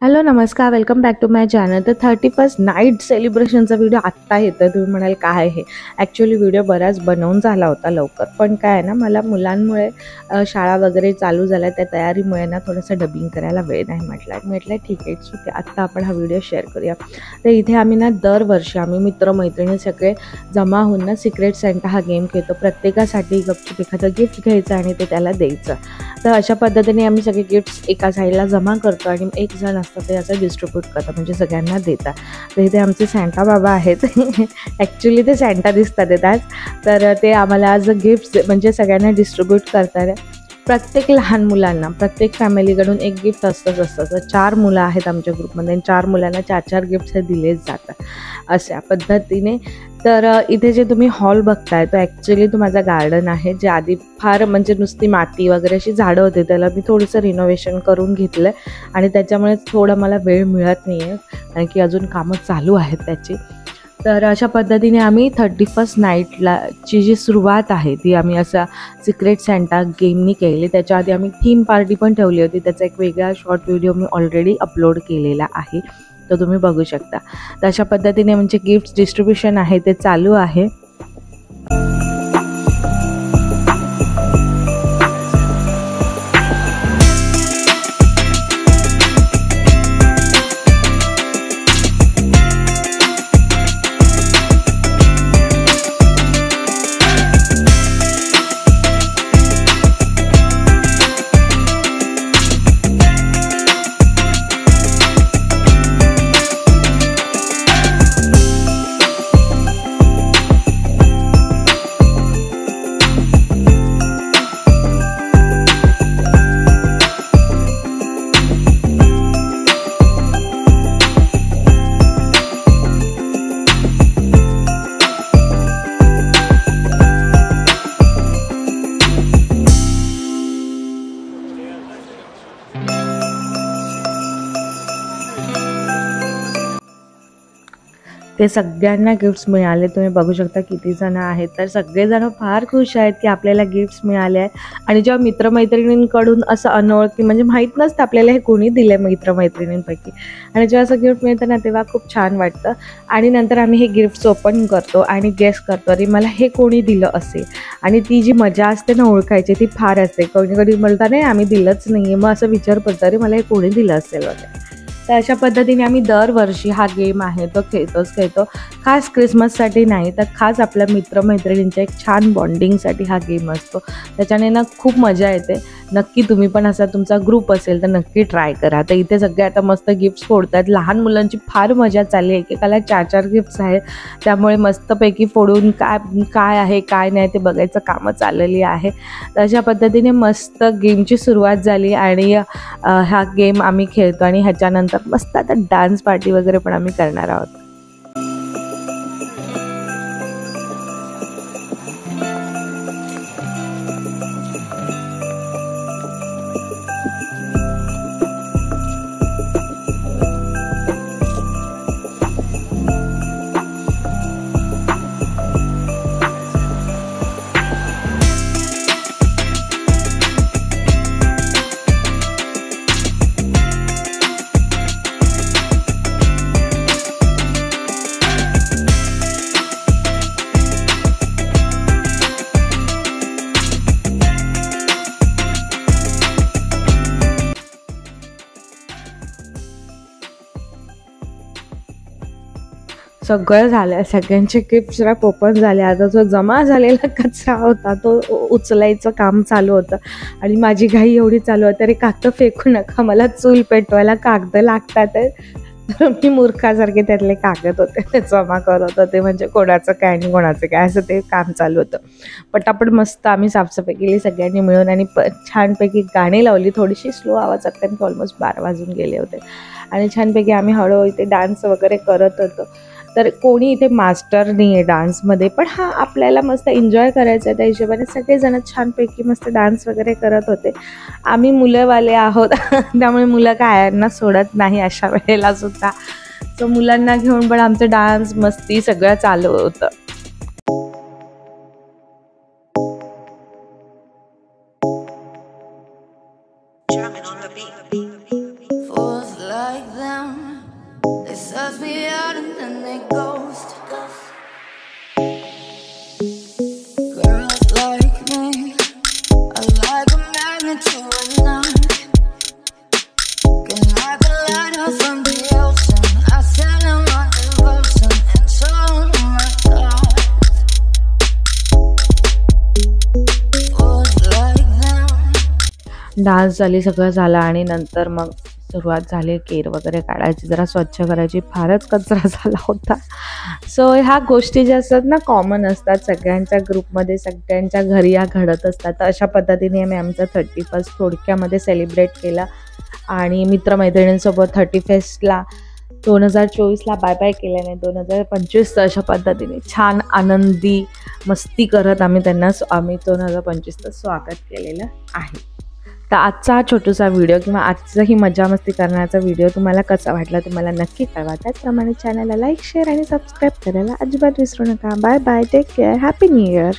Hello नमस्कार, welcome back to my channel. तर 31st night सेलिब्रेशनचा video आत्ता येतं. तुम्ही म्हणाल काय आहे हे. ॲक्च्युली व्हिडिओ बराच बनवून झाला होता लवकर, पण काय आहे ना, मला मुलांमुळे शाळा वगैरे चालू झाल्या, त्या तयारीमुळे ना थोडंसं डबिंग करायला वेळ नाही म्हटलं ठीक आहे, इट्स ओके. आत्ता आपण हा व्हिडिओ शेअर करूया. तर इथे आम्ही ना दरवर्षी आम्ही मित्रमैत्रिणी सगळे जमा होऊन ना सिक्रेट सेंटा हा गेम खेळतो. प्रत्येकासाठी गपचूप एखादं गिफ्ट घ्यायचं आणि ते त्याला द्यायचं. तर अशा पद्धतीने आम्ही सगळे गिफ्ट्स एका साईडला जमा करतो आणि एक जण असतं ते असं डिस्ट्रीब्यूट करतात, म्हणजे सगळ्यांना देतात. तर इथे आमचे सॅन्टा बाबा आहेत. ॲक्च्युली ते सॅन्टा दिसतात आहेत आज. तर ते आम्हाला आज गिफ्ट्स म्हणजे सगळ्यांना डिस्ट्रीब्यूट करतात. प्रत्येक लहान मुलांना प्रत्येक फॅमिलीकडून एक गिफ्ट असतं. तर 4 मुलं आहेत आमच्या ग्रुपमध्ये, 4 मुलांना 4 गिफ्ट्स हे दिलेच जातात अशा पद्धतीने. तर इथे जे तुम्ही हॉल बघताय तो ॲक्च्युली तो माझा गार्डन आहे, जे आधी फार म्हणजे नुसती माती वगैरे अशी झाडं होते. त्याला मी थोडंसं रिनोव्हेशन करून घेतलं आणि त्याच्यामुळे थोडं मला वेळ मिळत नाही आहे, कारण की अजून कामं चालू आहेत त्याची. तर अशा पद्धतीने आम्ही 31st नाईटला ची जी सुरुवात आहे ती आम्ही असा सिक्रेट सॅन्टा गेमनी केली. त्याच्या आधी आम्ही थीम पार्टी पण ठेवली होती. त्याचा एक वेगळा शॉर्ट व्हिडिओ मी ऑलरेडी अपलोड केलेला आहे, तो तुम्ही बघू शकता. तर अशा पद्धतीने म्हणजे गिफ्ट डिस्ट्रीब्युशन आहे ते चालू आहे. ते सगळ्यांना गिफ्ट्स मिळाले. तुम्ही बघू शकता किती जण आहेत. तर सगळेजण फार खुश आहेत की आपल्याला गिफ्ट्स मिळाले आहेत. आणि जेव्हा मित्रमैत्रिणींकडून असं अनोळखी म्हणजे माहीत नसतं आपल्याला हे कोणी दिलं आहे मित्रमैत्रिणींपैकी, आणि जेव्हा असं गिफ्ट मिळतं ना तेव्हा खूप छान वाटतं. आणि नंतर आम्ही हे गिफ्ट्स ओपन करतो आणि गेस करतो अरे मला हे कोणी दिलं असेल. आणि ती जी मजा असते ना ओळखायची ती फार असते. कधी कधी म्हणता नाही आम्ही दिलंच नाही आहे, मग असं विचार पडतं अरे मला हे कोणी दिलं असेल वगैरे. तर अशा पद्धतीने आम्ही दरवर्षी हा गेम आहे तो खेळतो. खास क्रिसमससाठी नाही, तर खास आपल्या मित्रमैत्रिणींच्या एक छान बॉन्डिंगसाठी हा गेम असतो. त्याच्याने ना खूप मजा येते. नक्की तुम्ही पण असा तुमचा ग्रुप असेल तर नक्की ट्राय करा. तर इथे सगळे आता मस्त गिफ्ट्स फोडतात. लहान मुलांची फार मजा चालली आहे. एकेकाला 4 गिफ्ट्स आहेत, त्यामुळे मस्तपैकी फोडून काय आहे काय नाही ते बघायचं कामं चाललेली आहे. तर अशा पद्धतीने मस्त गेमची सुरुवात झाली आणि हा गेम आम्ही खेळतो आणि ह्याच्यानंतर मस्त आता डान्स पार्टी वगैरे पण आम्ही करणार आहोत. सगळं झालं, सगळ्यांचे गिफ्ट्स रॅप ओपन झाले. आता जो जमा झालेला कचरा होता तो उचलायचं काम चालू होतं आणि माझी घाई एवढी चालू होती अरे कागद फेकू नका, मला चूल पेटवायला कागद लागतात. तर मी मूर्खासारखे त्यातले कागद होते ते जमा करत होते, म्हणजे कोणाचं काय आणि कोणाचं काय असं ते काम चालू होतं. पटापट मस्त आम्ही साफसफाई केली सगळ्यांनी मिळून आणि छानपैकी गाणी लावली, थोडीशी स्लो आवाजात, कारण की ऑलमोस्ट 12 वाजून गेले होते. आणि छानपैकी आम्ही हळूहळू इथे डान्स वगैरे करत होतो. तर कोणी इथे मास्टर नाही आहे डान्समध्ये, पण हा आपल्याला मस्त एन्जॉय करायचं आहे त्या हिशोबाने सगळेजण छानपैकी मस्त डान्स वगैरे करत होते. आम्ही मुलंवाले आहोत त्यामुळे मुलं काय यांना सोडत नाही अशा वेळेला सुद्धा. सो मुलांना घेऊन पण आमचं डान्स मस्ती सगळं चालू होतं. Fourth like Stars be out and then they ghost. Girls like me are like a magnet to a knot. Can like a lighter from the ocean. I sell them my devotion and so my God. Fools like them. Dance झाली, सगळं झालं आणि नंतर मग सुरुवात झाली केर वगैरे काढायची, जरा स्वच्छ करायची. फारच कचरा झाला होता. सो ह्या गोष्टी ज्या असतात ना कॉमन असतात सगळ्यांच्या ग्रुपमध्ये, सगळ्यांच्या घरी या घडत असतात. तर अशा पद्धतीने आम्ही आमचा 31st थोडक्यामध्ये सेलिब्रेट केला आणि मित्रमैत्रिणींसोबत 31stला 2024ला बाय बाय केल्याने 2025 अशा पद्धतीने छान आनंदी मस्ती करत आम्ही 2025चं स्वागत केलेलं आहे. तर आजचा हा छोटासा व्हिडिओ किंवा आजचा ही मजा मस्ती करण्याचा व्हिडिओ तुम्हाला कसा वाटला ते मला नक्की कळवा. त्याचप्रमाणे चॅनलला लाईक, शेअर आणि सबस्क्राईब करायला अजिबात विसरू नका. Bye bye, take care, happy new year.